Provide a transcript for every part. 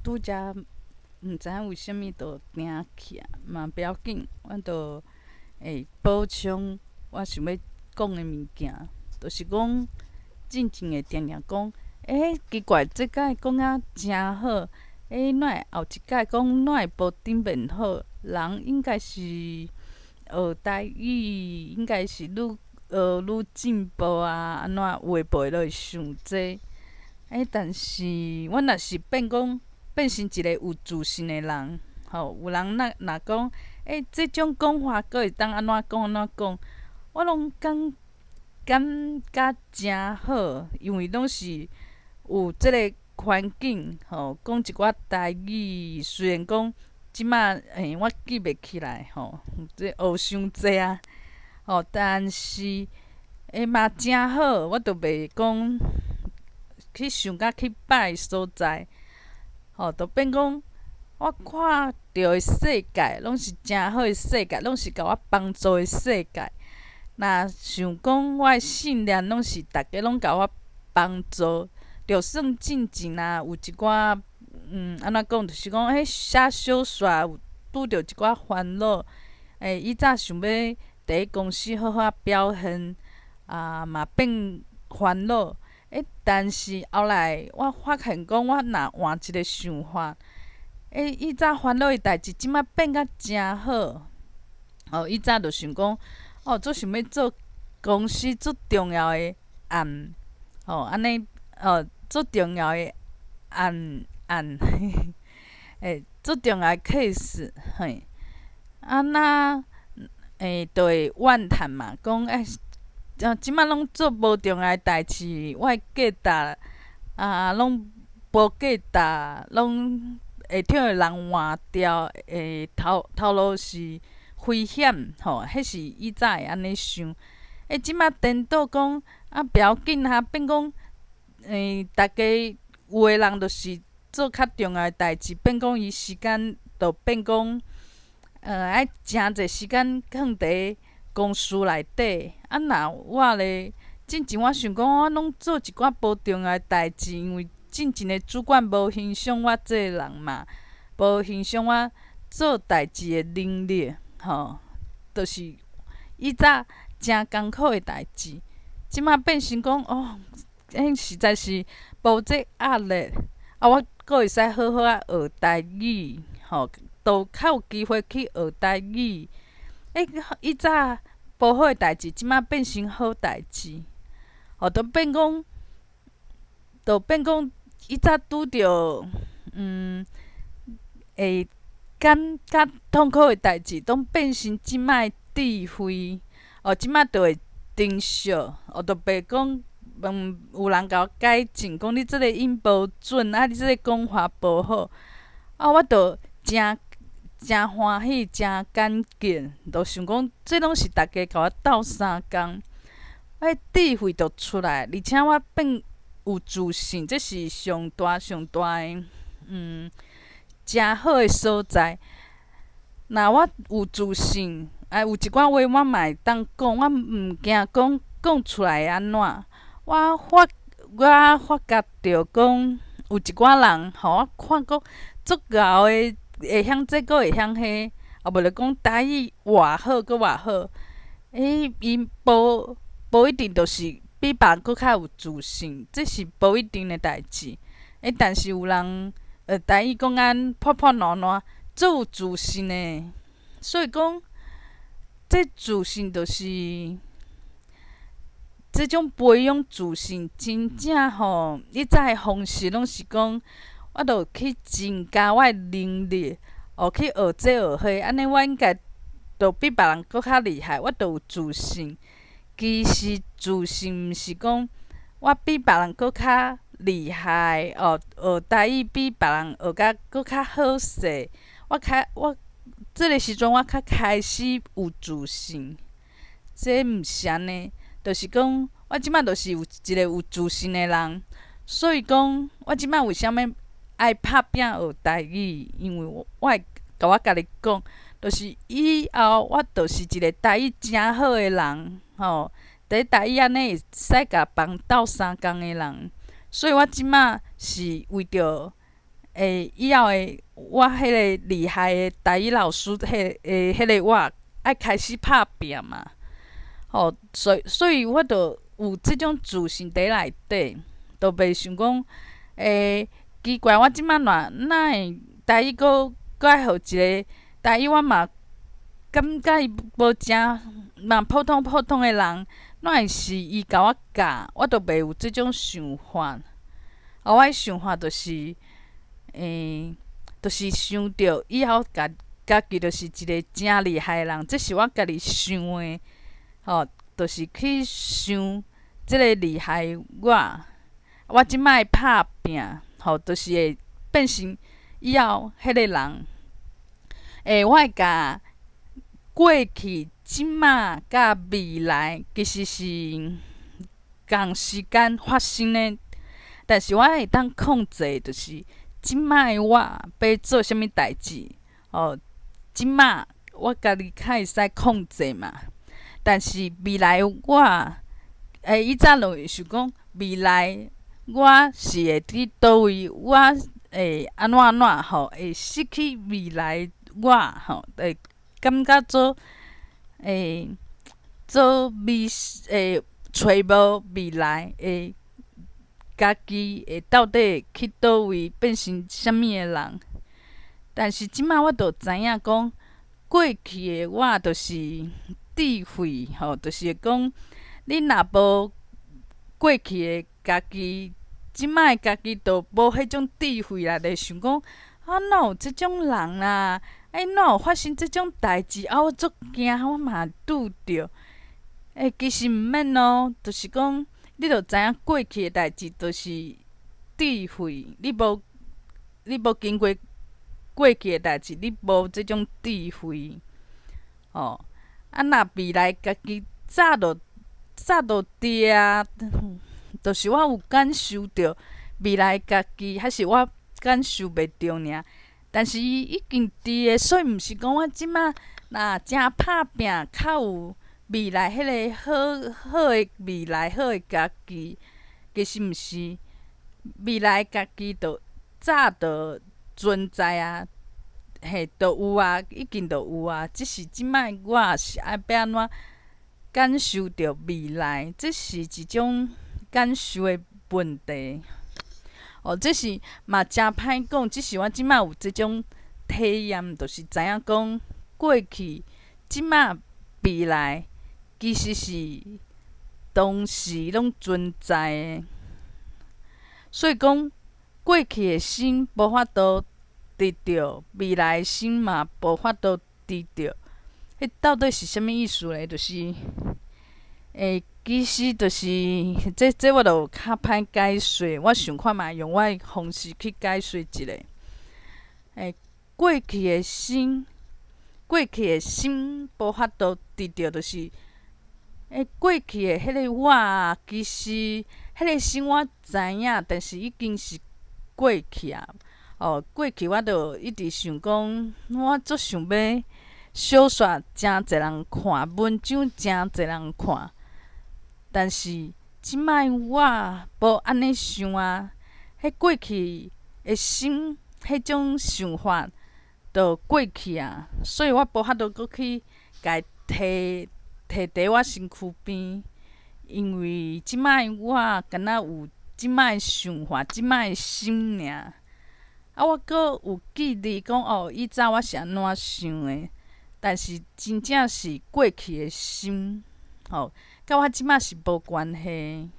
拄则毋知影为虾米就停去啊，嘛不要紧，阮就补充我想要讲的物件，就是讲进前会定定讲，奇怪，即摆讲啊诚好，哪会后一摆讲哪会无顶面好？人应该是学台语，应该是愈进步啊，安怎话袂落会伤济？但是阮若是变成一个有自信的人，有人若讲，即种讲法佫会当安怎讲安怎讲，我拢感觉诚好，因为拢是有即个环境，讲一寡台语，虽然讲即马我记袂起来，即学伤济啊，但是嘛诚好，我著袂讲去想甲去歹诶所在，就变讲我看到诶世界拢是诚好诶世界，拢是甲我帮助诶世界。若想讲我诶信念拢是逐个拢甲我帮助，就算进前有一寡安怎讲，就是讲写小说有拄着一寡烦恼，以早想要伫咧公司好好表现，嘛变烦恼。但是后来我发现讲，我若换一个想法，以早烦恼诶代志，即摆变甲诚好。以早就想讲，做想要做公司最重要诶案，安尼，最重要诶案，最重要诶 case，若就会怨叹嘛，讲即摆拢做无重要诶代志，我诶价值拢无价值，拢会替人换掉，头路是危险，迄是以早会安尼想。即摆颠倒讲不要紧变讲，逐家有诶人就是做较重要诶代志，变讲伊时间就变讲，爱诚侪时间囥伫咧公司内底。若我咧，进前我想讲，我拢做一寡无重要诶代志，因为进前诶主管无欣赏我这个人嘛，无欣赏我做代志诶能力，就是以早诚艰苦诶代志，即摆变成讲实在是无这压力，我佫会使好好学台语，都较有机会去学台语。以早无好诶代志，即摆变成好代志，就变讲以早拄着会较痛苦诶代志，拢变成即摆智慧。即摆就会珍惜，就袂讲有人甲我改进，讲你即个音无准，你即个讲法无好。我就诚欢喜，诚感激，就想讲，这拢是逐家甲我斗相共，智慧就出来，而且我变有自信，这是上大诶，诚好诶所在。若我有自信，有一寡话我嘛会当讲，我毋惊讲出来安怎。我发觉着讲，有一寡人，我看讲足敖诶，会晓这佫会晓迄，无就讲台语偌好佫偌好。伊无一定就是比别人佫较有自信，这是无一定诶代志。但是有人台语讲啊破破烂烂，足有自信诶。所以讲，这自信就是这种培养自信，真正以早诶方式拢是讲，我著去增加我诶能力，去学这学迄，安尼我应该著比别人佫较厉害，我著有自信。其实自信毋是讲我比别人佫较厉害，学台语比别人学甲佫较好势。我即个时阵我较开始有自信，这毋是安尼，就是讲我即摆就是一个有自信诶人，所以讲我即摆为虾米爱拍拼学台语？因为我会甲我家己讲，就是以后我就是一个台语诚好诶人，伫台语安尼会使甲别人斗相共诶人，所以我即摆是为着以后我迄个厉害的台语老师，迄个我爱开始拍拼嘛。所以我就有即种自信伫内底，就袂想讲，奇怪，我即摆哪会台语搁爱互一个台语我嘛感觉伊无诚嘛普通普通的人，哪会是伊甲我教，我就袂有即种想法。我的想法就是，就是想着以后家己就是一个诚厉害的人，这是我家己想的。就是去想即个厉害我即摆拍拼，就是会变成以后迄个人。我会甲过去、即摆甲未来其实是共时间发生的，但是我会当控制，就是即摆我要做啥物代志。即摆我家己较会使控制嘛。但是未来我，以前就会想讲，未来我是会伫倒位，我会安怎会失去未来会感觉做找无未来家己会到底去倒位变成啥物的人。但是即摆我就知影讲，过去的我就是智慧，就是讲，你若无过去的家己，即摆家己就无迄种智慧啦，就想讲哪有即种人啦？哪有发生即种代志？我足惊，我嘛拄着。其实毋免哦，就是讲，你着知影过去的代志就是智慧，你无经过过去的代志，你无即种智慧。若未来家己早就知啊，就是我有感受着未来家己，还是我感受袂着尔。但是伊已经知的，所以毋是讲我即摆若真拍拼，较有未来迄个好的未来，好的家己。其实毋是，未来家己就早就存在啊。就有啊，已经就有啊。只是即摆我是要安怎感受着未来，这是一种感受的问题。这是嘛真歹讲，只是我即摆有即种体验，就是知影讲过去、即摆、未来其实是同时拢存在的。所以讲，过去的心无法度得到，未来的心嘛无法度得到。迄到底是啥物意思咧？就是，其实就是这我就较歹解说。我想看嘛，用我的方式去解说一下。过去的心，无法度得到，就是，过去的迄个我，其实迄个心我知影，但是已经是过去啊。过去我就一直想讲，我足想要小说诚侪人看，文章诚侪人看。但是即摆我无安尼想啊，迄过去的心，迄种想法就过去啊，所以我无法度搁去家摕伫我身躯边，因为即摆我敢若有即摆的想法，即摆的心尔。我搁有记忆讲以前我是安怎想的，但是真正是过去的心，甲我即摆是无关系。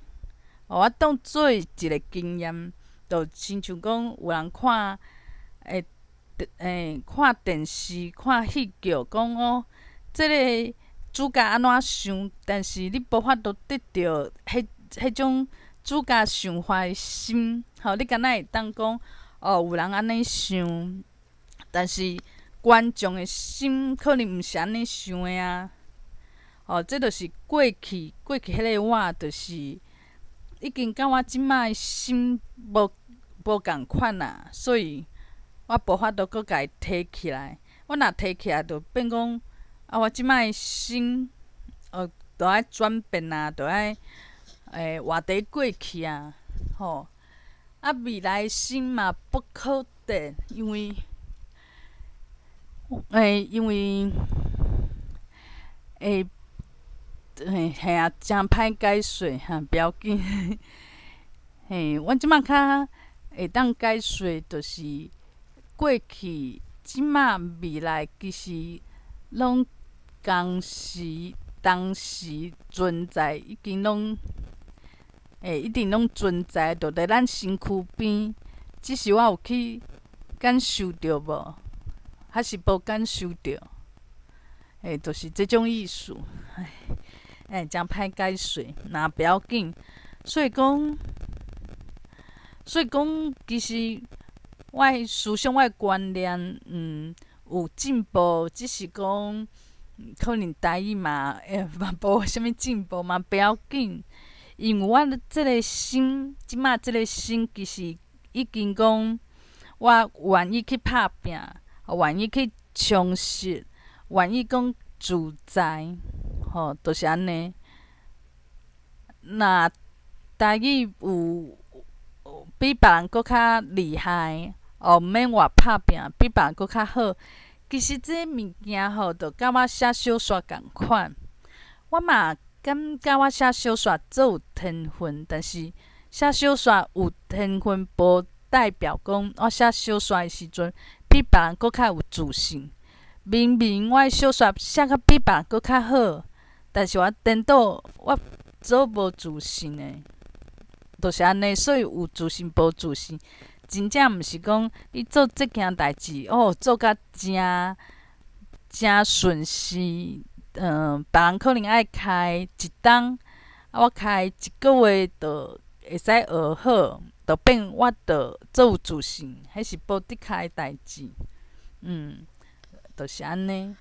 我当做一个经验，就亲像讲有人看看电视、看戏剧，讲即个主角安怎想，但是你无法度得到迄种主角想法的心。你敢若会当讲有人安尼想，但是观众的心可能毋是安尼想的啊。这就是过去迄个我，就是已经甲我即摆的心无共款啊，所以我无法度搁家己提起来。我若提起来，就变讲我即摆的心，就爱转变啊，就爱活伫过去啊。啊，未来心嘛不可得，因为会嘿啊，真歹解说哈，不要紧。嘿，阮即马较会当解说，就是过去、即马、未来，其实拢当时存在，已经拢一定拢存在，就伫咱身躯边。只是我有去感受着无，还是无感受着？就是即种意思。真歹解说，若不要紧。所以讲，其实我的思想、我的观念，有进步，只是讲，可能台语嘛，嘛无啥物进步嘛，不要紧。因为我即个心，即马即个心，其实已经讲，我愿意去拍拼，愿意去充实，愿意讲自在，就是安尼。若台语有比别人搁较厉害，毋免话拍拼，比别人搁较好。其实这物件就甲我写小说共款。我嘛感觉我写小说做有天分，但是写小说有天分，无代表讲我写小说的时阵比别人搁较有自信。明明我的小说写甲比别人搁较好，但是我颠倒我做无自信的，就是安尼。所以有自信无自信，真正毋是讲你做即件代志做甲真顺遂。别人可能爱开一档，我开一个月就会使学好，就变我就做有自信，迄是无得开的代志。就是安尼。